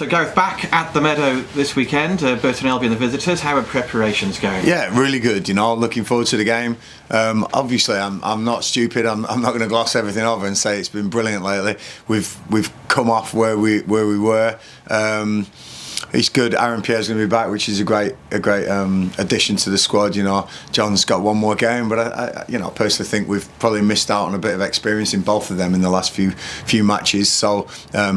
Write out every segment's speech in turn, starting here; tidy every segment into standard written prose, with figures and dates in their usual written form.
So Gareth, back at the Meadow this weekend, Burton Albion the visitors. How are preparations going? Yeah, really good. Looking forward to the game. Obviously, I'm not stupid. I'm not going to gloss everything over and say it's been brilliant lately. We've come off where we were. It's good. Aaron Pierre's going to be back, which is a great addition to the squad. John's got one more game, but I personally think we've probably missed out on a bit of experience in both of them in the last few matches. So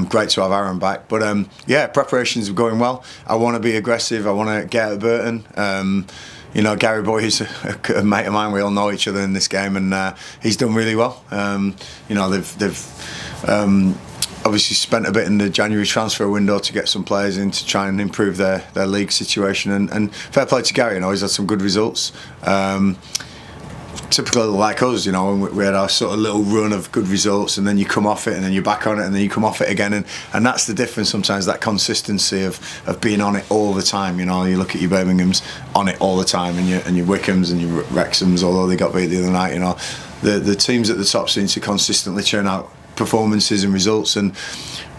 great to have Aaron back. But preparations are going well. I want to be aggressive. I want to get at Burton. Gary Boy is a mate of mine. We all know each other in this game, and he's done really well. They've obviously spent a bit in the January transfer window to get some players in to try and improve their league situation, and fair play to Gary. He's had some good results. Typically like us, we had our sort of little run of good results, and then you come off it, and then you're back on it, and then you come off it again, and that's the difference sometimes, that consistency of being on it all the time. You look at your Birmingham's on it all the time, and your Wickhams and your Wrexhams, although they got beat the other night. The teams at the top seem to consistently churn out performances and results, and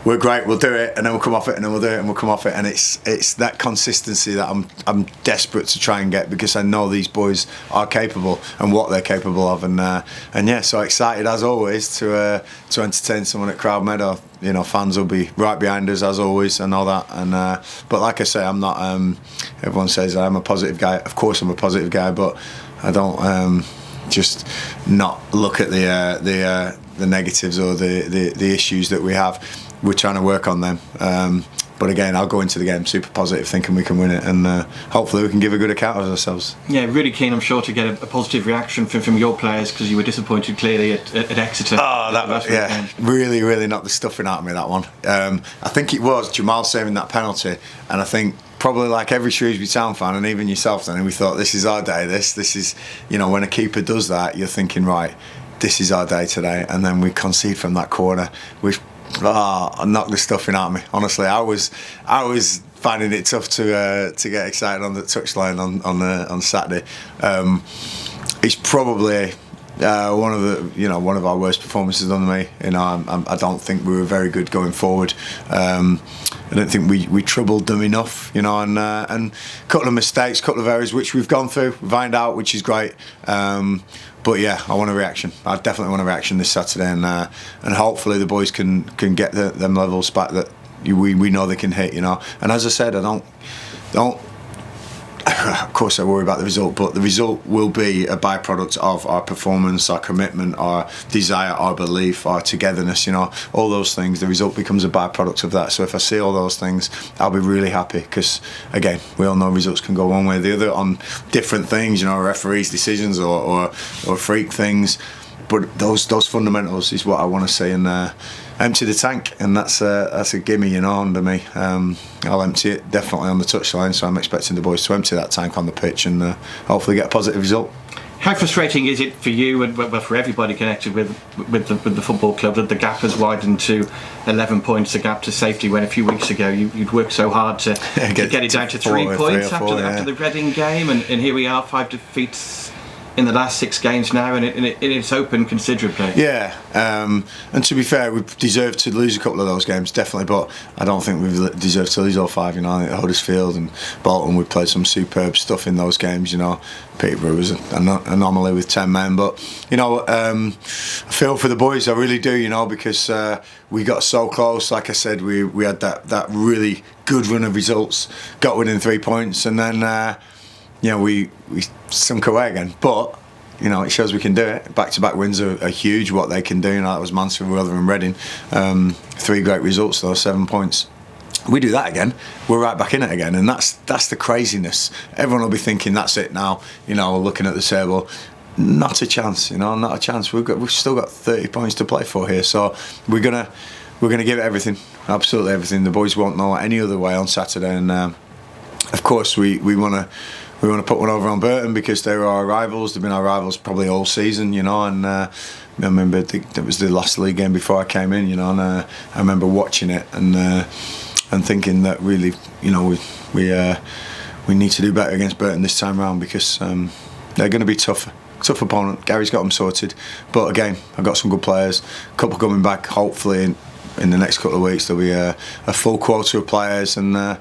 we're great. We'll do it, and then we'll come off it, and then we'll do it, and we'll come off it, and it's that consistency that I'm desperate to try and get, because I know these boys are capable and what they're capable of, and yeah, so excited as always to entertain someone at Crowd Meadow. Fans will be right behind us as always, and all that. And but like I say, I'm not. Everyone says I'm a positive guy. Of course, I'm a positive guy, but I don't just not look at the negatives or the issues that we have. We're trying to work on them, but again, I'll go into the game super positive, thinking we can win it, and hopefully we can give a good account of ourselves. Yeah, really keen, I'm sure, to get a positive reaction from your players, because you were disappointed clearly at Exitor. Oh, that really knocked the stuffing out of me, that one. I think it was Jamal saving that penalty, and I think probably like every Shrewsbury Town fan, and even yourself, then we thought, this is our day. This is, when a keeper does that, you're thinking, right, this is our day today, and then we concede from that corner, which knocked the stuffing out of me. Honestly, I was finding it tough to get excited on the touchline on Saturday. It's probably one of our worst performances under me. I don't think we were very good going forward. I don't think we troubled them enough, and a couple of mistakes, couple of errors which we've gone through, we've ironed out, which is great. But yeah, I want a reaction. I definitely want a reaction this Saturday, and hopefully the boys can get them levels back that we know they can hit. And as I said, I don't. Of course, I worry about the result, but the result will be a byproduct of our performance, our commitment, our desire, our belief, our togetherness. All those things. The result becomes a byproduct of that. So if I see all those things, I'll be really happy, because again, we all know results can go one way or the other on different things. Referees' decisions or freak things. But those fundamentals is what I want to see, and empty the tank, and that's a gimme, under me. I'll empty it definitely on the touchline, so I'm expecting the boys to empty that tank on the pitch and hopefully get a positive result. How frustrating is it for you, and for everybody connected with the football club, that the gap has widened to 11 points, a gap to safety, when a few weeks ago you'd worked so hard to get it down to 3 points after the Reading game, and here we are, 5 defeats in the last 6 games now, and it's opened considerably. Yeah, and to be fair, we've deserved to lose a couple of those games, definitely, but I don't think we've deserved to lose all 5. I think at Huddersfield and Bolton, we played some superb stuff in those games. Peterborough was an anomaly with 10 men, but I feel for the boys, I really do, because we got so close. Like I said, we had that really good run of results, got within 3 points, and then we sunk away again. But it shows we can do it. Back-to-back wins are huge. What they can do, that was Mansfield, Rotherham and Reading. 3 great results though, 7 points. We do that again, we're right back in it again, and that's the craziness. Everyone will be thinking, that's it now. Looking at the table, not a chance. Not a chance. We've still got 30 points to play for here, so we're gonna give it everything, absolutely everything. The boys won't know any other way on Saturday, and of course we want to put one over on Burton, because they were our rivals. They've been our rivals probably all season, and I remember that was the last league game before I came in, and I remember watching it and thinking that really, we need to do better against Burton this time round, because they're going to be tough opponent. Gary's got them sorted, but again, I've got some good players, a couple coming back hopefully in the next couple of weeks there'll be a full quota of players, and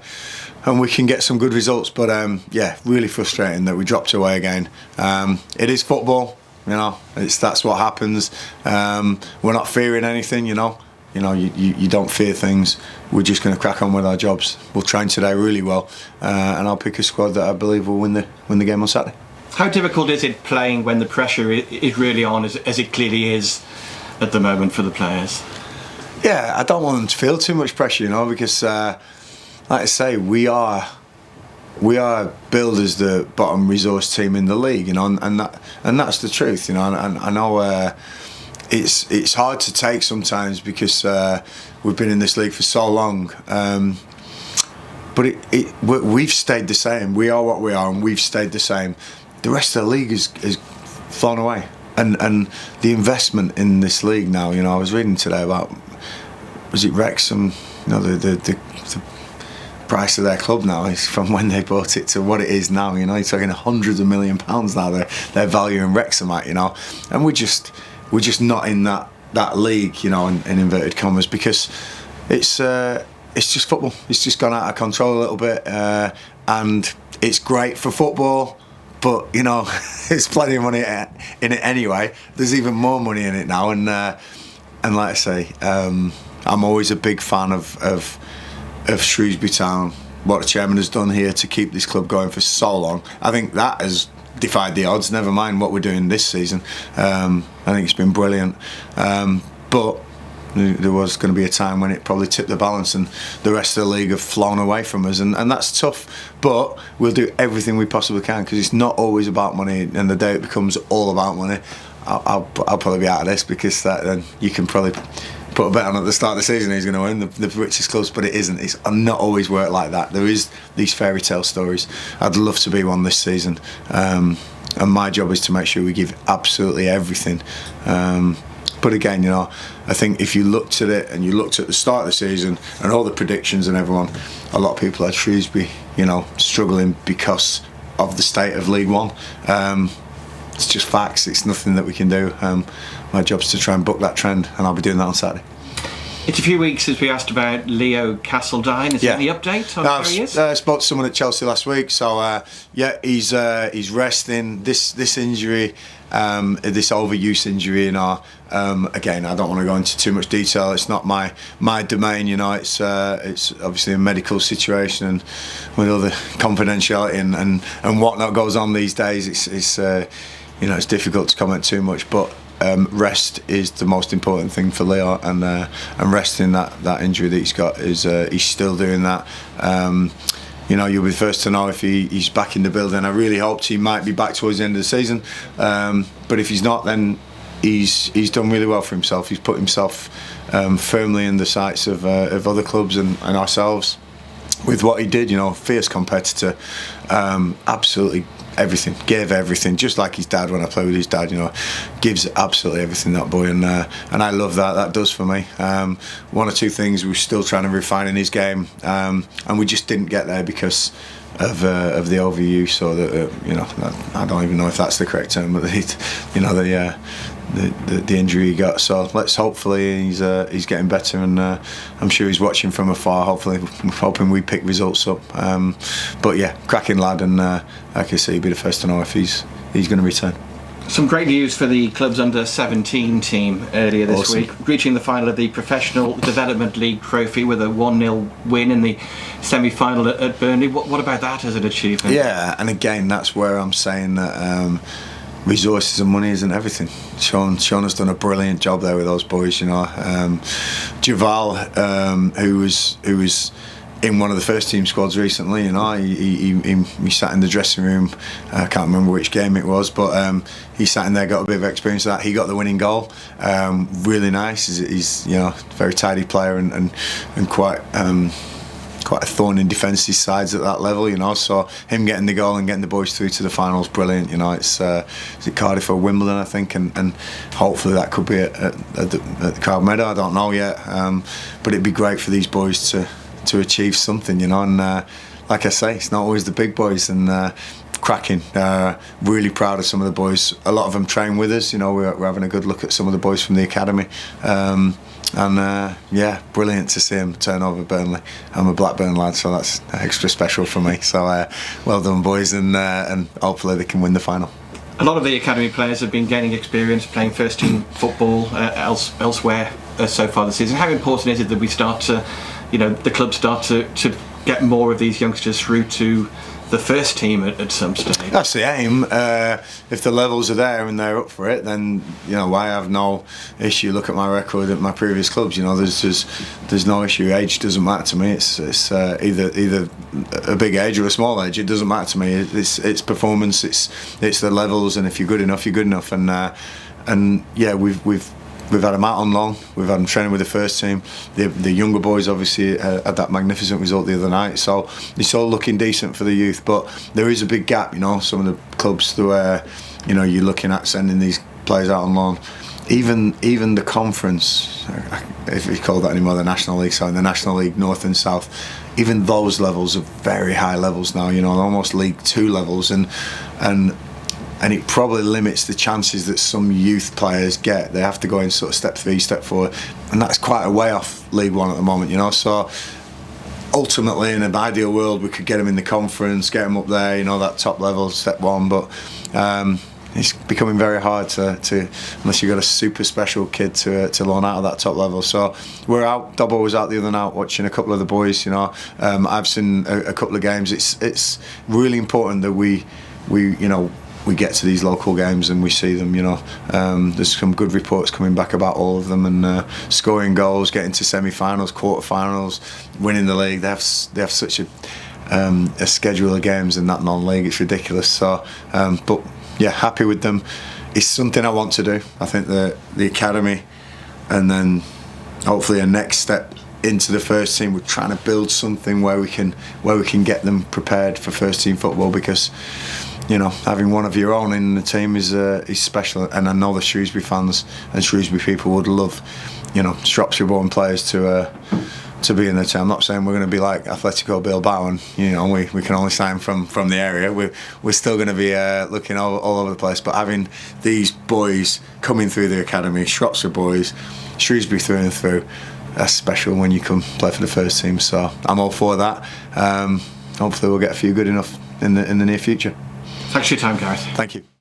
we can get some good results. But yeah, really frustrating that we dropped away again. It is football, you know. That's what happens. We're not fearing anything, you know. You don't fear things. We're just going to crack on with our jobs. We'll train today really well, and I'll pick a squad that I believe will win the game on Saturday. How difficult is it playing when the pressure is really on, as it clearly is at the moment for the players? Yeah, I don't want them to feel too much pressure, you know, because like I say, we are billed as the bottom resource team in the league, you know, and that's the truth, you know. And I know it's hard to take sometimes because we've been in this league for so long. But we've stayed the same. We are what we are, and we've stayed the same. The rest of the league is flown away, and the investment in this league now. You know, I was reading today about, was it Wrexham? You know, the price of their club now is from when they bought it to what it is now. You know, you're talking hundreds of £1 million now. They're valuing Wrexham at, you know, and we're just not in that league, you know, in inverted commas, because it's just football. It's just gone out of control a little bit, and it's great for football. But, you know, there's plenty of money in it anyway. There's even more money in it now, and like I say, I'm always a big fan of Shrewsbury Town. What the chairman has done here to keep this club going for so long, I think that has defied the odds. Never mind what we're doing this season. I think it's been brilliant. But there was going to be a time when it probably tipped the balance and the rest of the league have flown away from us, and that's tough. But we'll do everything we possibly can, because it's not always about money, and the day it becomes all about money, I'll probably be out of this, because then you can probably put a bet on at the start of the season who's going to win, the richest clubs, but it isn't. It's not always worked like that. There is these fairy tale stories. I'd love to be one this season, and my job is to make sure we give absolutely everything. But again, you know, I think if you looked at it and you looked at the start of the season and all the predictions and everyone, a lot of people had Shrewsbury, you know, struggling because of the state of League One. It's just facts. It's nothing that we can do. My job's to try and buck that trend, and I'll be doing that on Saturday. It's a few weeks since we asked about Leo Castledine. Is there any update on where he is? I spoke to someone at Chelsea last week, so yeah, he's resting. This injury, this overuse injury, you know. Again, I don't want to go into too much detail. It's not my domain, you know. It's obviously a medical situation, and with all the confidentiality and whatnot goes on these days, it's you know, it's difficult to comment too much, but. Rest is the most important thing for Leo, and resting that injury that he's got is he's still doing that. You know, you'll be the first to know if he's back in the building. I really hoped he might be back towards the end of the season, but if he's not, then he's done really well for himself. He's put himself firmly in the sights of other clubs and ourselves with what he did. You know, fierce competitor, absolutely. Everything, gave everything, just like his dad when I play with his dad, you know, gives absolutely everything, that boy, and I love that does for me. One or two things we're still trying to refine in his game, and we just didn't get there because of the overuse, or you know, I don't even know if that's the correct term, but you know, the injury he got. So hopefully he's getting better, and I'm sure he's watching from afar. Hopefully, hoping we pick results up. But yeah, cracking lad, and like I say, you'll be the first to know if he's going to return. Some great news for the club's under-17 team earlier this week, reaching the final of the Professional Development League trophy with a 1-0 win in the semi-final at Burnley. What about that as an achievement? Yeah, and again, that's where I'm saying that resources and money isn't everything. Sean has done a brilliant job there with those boys, you know. Javal, who was in one of the first team squads recently, you know, he sat in the dressing room. I can't remember which game it was, but he sat in there, got a bit of experience of that. He got the winning goal. Really nice. He's you know, a very tidy player and quite a thorn in defence's sides at that level, you know. So him getting the goal and getting the boys through to the finals, brilliant. You know, it's is it Cardiff or Wimbledon, I think, and hopefully that could be at the Crowd Meadow. I don't know yet, but it'd be great for these boys to achieve something, you know. And like I say, it's not always the big boys, and cracking. Really proud of some of the boys. A lot of them train with us, you know. We're having a good look at some of the boys from the academy. and yeah, brilliant to see him turn over Burnley. I'm a Blackburn lad, so that's extra special for me. So well done, boys, and hopefully they can win the final. A lot of the academy players have been gaining experience playing first team football elsewhere so far this season. How important is it that we start to, the club start to get more of these youngsters through to the first team at some stage? That's the aim. If the levels are there and they're up for it, then I have no issue. Look at my record at my previous clubs. There's no issue. Age doesn't matter to me. It's either a big age or a small age. It doesn't matter to me. It's performance. It's the levels, and if you're good enough, you're good enough. And yeah, we've had them out on loan. We've had them training with the first team. The younger boys obviously had that magnificent result the other night. So it's all looking decent for the youth. But there is a big gap, some of the clubs where, you're looking at sending these players out on loan. Even the conference, if you call that anymore, the National League, so in the National League North and South, even those levels are very high levels now, almost League 2 levels. And it probably limits the chances that some youth players get. They have to go in sort of step 3, step 4, and that's quite a way off League 1 at the moment, So ultimately, in an ideal world, we could get them in the conference, get them up there, that top level, step 1. But it's becoming very hard to unless you've got a super special kid to loan out of that top level. So we're out. Dobbo was out the other night watching a couple of the boys. I've seen a couple of games. It's really important that we get to these local games and we see them. There's some good reports coming back about all of them, and scoring goals, getting to semi-finals, quarter-finals, winning the league. They have such a schedule of games in that non-league. It's ridiculous. So, but yeah, happy with them. It's something I want to do. I think the academy, and then hopefully a next step into the first team. We're trying to build something where we can get them prepared for first team football, because having one of your own in the team is special. And I know the Shrewsbury fans and Shrewsbury people would love Shropshire born players to be in the team. I'm not saying we're going to be like Atletico Bilbao and we can only sign from the area. We're still going to be looking all over the place, but having these boys coming through the academy, Shropshire boys, Shrewsbury through and through, that's special when you come play for the first team. So I'm all for that. Hopefully we'll get a few good enough in the near future. Thanks for your time, Gareth. Thank you.